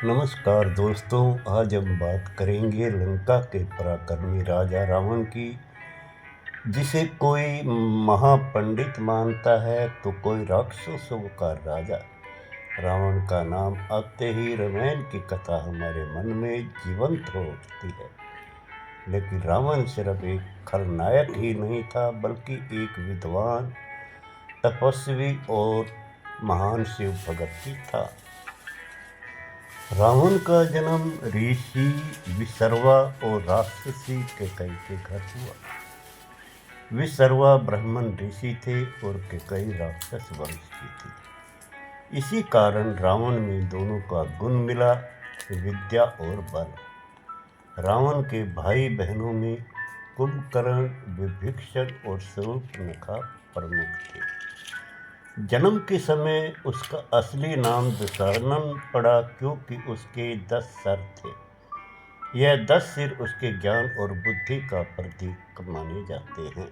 नमस्कार दोस्तों। आज हम बात करेंगे लंका के पराक्रमी राजा रावण की, जिसे कोई महापंडित मानता है तो कोई राक्षसों का राजा। रावण का नाम आते ही रामायण की कथा हमारे मन में जीवंत हो उठती है। लेकिन रावण सिर्फ एक खलनायक ही नहीं था, बल्कि एक विद्वान, तपस्वी और महान शिव भक्त भी था। रावण का जन्म ऋषि विसर्वा और राक्षसी कैकई के घर हुआ। विसर्वा ब्राह्मण ऋषि थे और कैकई राक्षस वंश की थी। इसी कारण रावण में दोनों का गुण मिला, विद्या और बल। रावण के भाई बहनों में कुंभकर्ण, विभीषण और शूर्पणखा प्रमुख थे। जन्म के समय उसका असली नाम दशानन पड़ा, क्योंकि उसके 10 सर थे। यह 10 सिर उसके ज्ञान और बुद्धि का प्रतीक माने जाते हैं।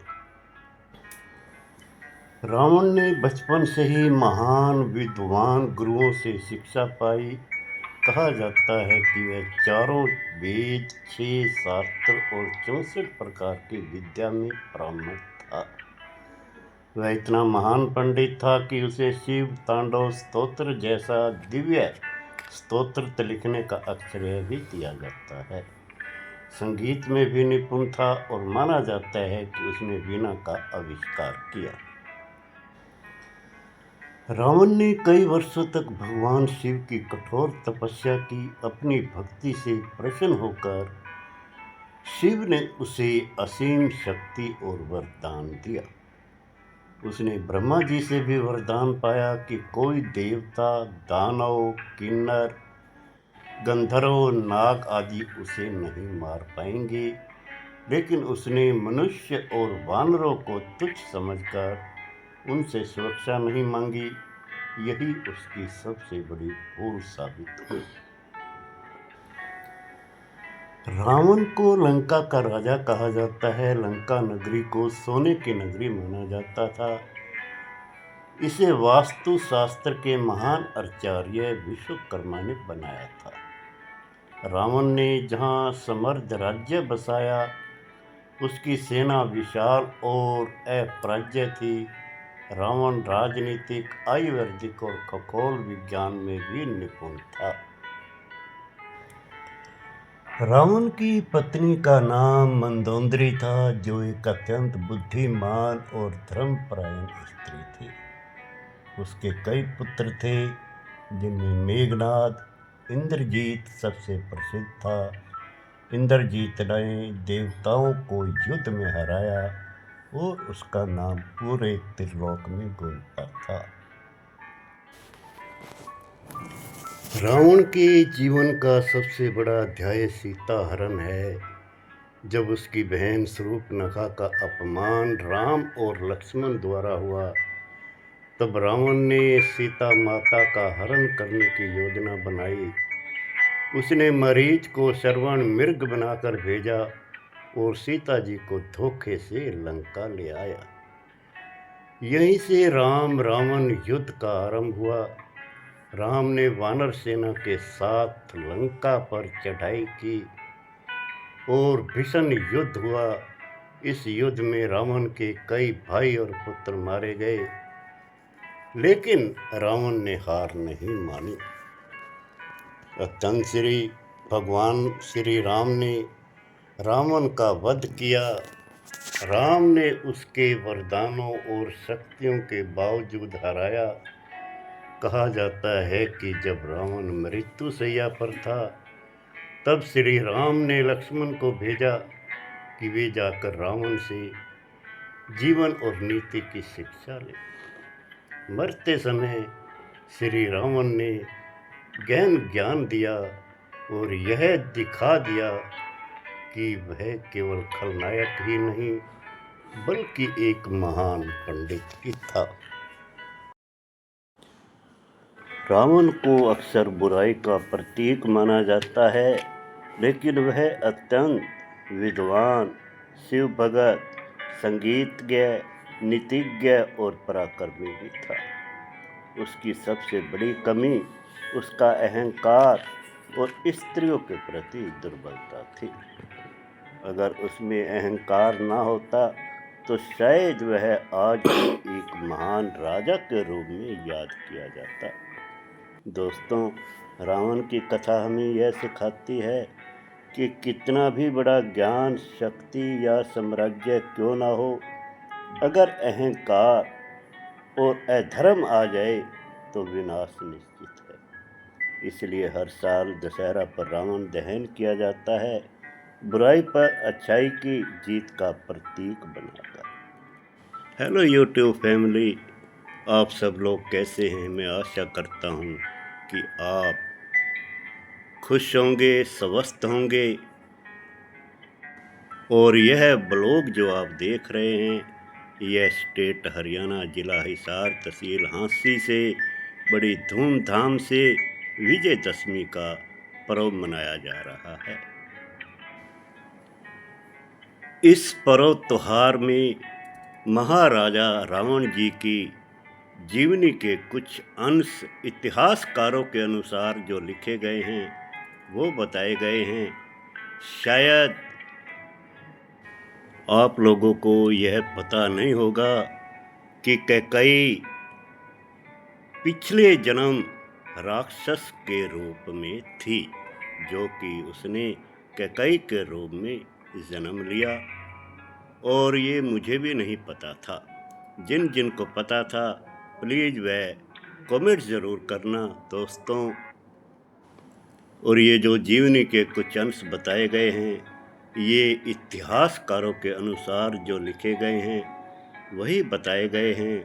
रावण ने बचपन से ही महान विद्वान गुरुओं से शिक्षा पाई। कहा जाता है कि वह चारों वेद, 6 शास्त्र और 64 प्रकार की विद्या में पारंगत था। वह इतना महान पंडित था कि उसे शिव तांडव स्तोत्र जैसा दिव्य स्तोत्र लिखने का अक्षर भी दिया जाता है। संगीत में भी निपुण था और माना जाता है कि उसने वीणा का आविष्कार किया। रावण ने कई वर्षों तक भगवान शिव की कठोर तपस्या की। अपनी भक्ति से प्रसन्न होकर शिव ने उसे असीम शक्ति और वरदान दिया। उसने ब्रह्मा जी से भी वरदान पाया कि कोई देवता, दानव, किन्नर, गंधर्व, नाग आदि उसे नहीं मार पाएंगे। लेकिन उसने मनुष्य और वानरों को तुच्छ समझकर उनसे सुरक्षा नहीं मांगी। यही उसकी सबसे बड़ी भूल साबित हुई। रावण को लंका का राजा कहा जाता है। लंका नगरी को सोने की नगरी माना जाता था। इसे वास्तु शास्त्र के महान आचार्य विश्वकर्मा ने बनाया था। रावण ने जहाँ समृद्ध राज्य बसाया, उसकी सेना विशाल और अपराज्य थी। रावण राजनीतिक, आयुर्वेदिक और खगोल विज्ञान में भी निपुण था। रावण की पत्नी का नाम मंदोदरी था, जो एक अत्यंत बुद्धिमान और धर्मपरायण स्त्री थी। उसके कई पुत्र थे, जिनमें मेघनाद, इंद्रजीत सबसे प्रसिद्ध था। इंद्रजीत ने देवताओं को युद्ध में हराया और उसका नाम पूरे त्रिलोक में गूंजता था। रावण के जीवन का सबसे बड़ा अध्याय सीता हरण है। जब उसकी बहन शूर्पणखा का अपमान राम और लक्ष्मण द्वारा हुआ, तब रावण ने सीता माता का हरण करने की योजना बनाई। उसने मरीच को श्रवण मृग बनाकर भेजा और सीता जी को धोखे से लंका ले आया। यहीं से राम रावण युद्ध का आरंभ हुआ। राम ने वानर सेना के साथ लंका पर चढ़ाई की और भीषण युद्ध हुआ। इस युद्ध में रावण के कई भाई और पुत्र मारे गए, लेकिन रावण ने हार नहीं मानी। अतः श्री भगवान श्री राम ने रावण का वध किया। राम ने उसके वरदानों और शक्तियों के बावजूद हराया। कहा जाता है कि जब रावण मृत्युशैया पर था, तब श्री राम ने लक्ष्मण को भेजा कि वे जाकर रावण से जीवन और नीति की शिक्षा ले। मरते समय श्री रावण ने गहन ज्ञान दिया और यह दिखा दिया कि वह केवल खलनायक ही नहीं, बल्कि एक महान पंडित भी था। रावण को अक्सर बुराई का प्रतीक माना जाता है, लेकिन वह अत्यंत विद्वान, शिव भगत, संगीतज्ञ, नीतिज्ञ और पराक्रमी भी था। उसकी सबसे बड़ी कमी उसका अहंकार और स्त्रियों के प्रति दुर्बलता थी। अगर उसमें अहंकार ना होता तो शायद वह आज भी एक महान राजा के रूप में याद किया जाता। दोस्तों, रावण की कथा हमें यह सिखाती है कि कितना भी बड़ा ज्ञान, शक्ति या साम्राज्य क्यों ना हो, अगर अहंकार और अधर्म आ जाए तो विनाश निश्चित है। इसलिए हर साल दशहरा पर रावण दहन किया जाता है, बुराई पर अच्छाई की जीत का प्रतीक बनाकर। हेलो यूट्यूब फैमिली, आप सब लोग कैसे हैं? मैं आशा करता हूँ कि आप खुश होंगे, स्वस्थ होंगे। और यह ब्लॉग जो आप देख रहे हैं, यह स्टेट हरियाणा, जिला हिसार, तहसील हांसी से बड़ी धूमधाम से विजयदशमी का पर्व मनाया जा रहा है। इस पर्व त्योहार में महाराजा रावण जी की जीवनी के कुछ अंश इतिहासकारों के अनुसार जो लिखे गए हैं वो बताए गए हैं। शायद आप लोगों को यह पता नहीं होगा कि कैकई पिछले जन्म राक्षस के रूप में थी, जो कि उसने कैकई के रूप में जन्म लिया। और ये मुझे भी नहीं पता था। जिन जिन को पता था प्लीज़ वह कमेंट ज़रूर करना दोस्तों। और ये जो जीवनी के कुछ अंश बताए गए हैं, ये इतिहासकारों के अनुसार जो लिखे गए हैं वही बताए गए हैं।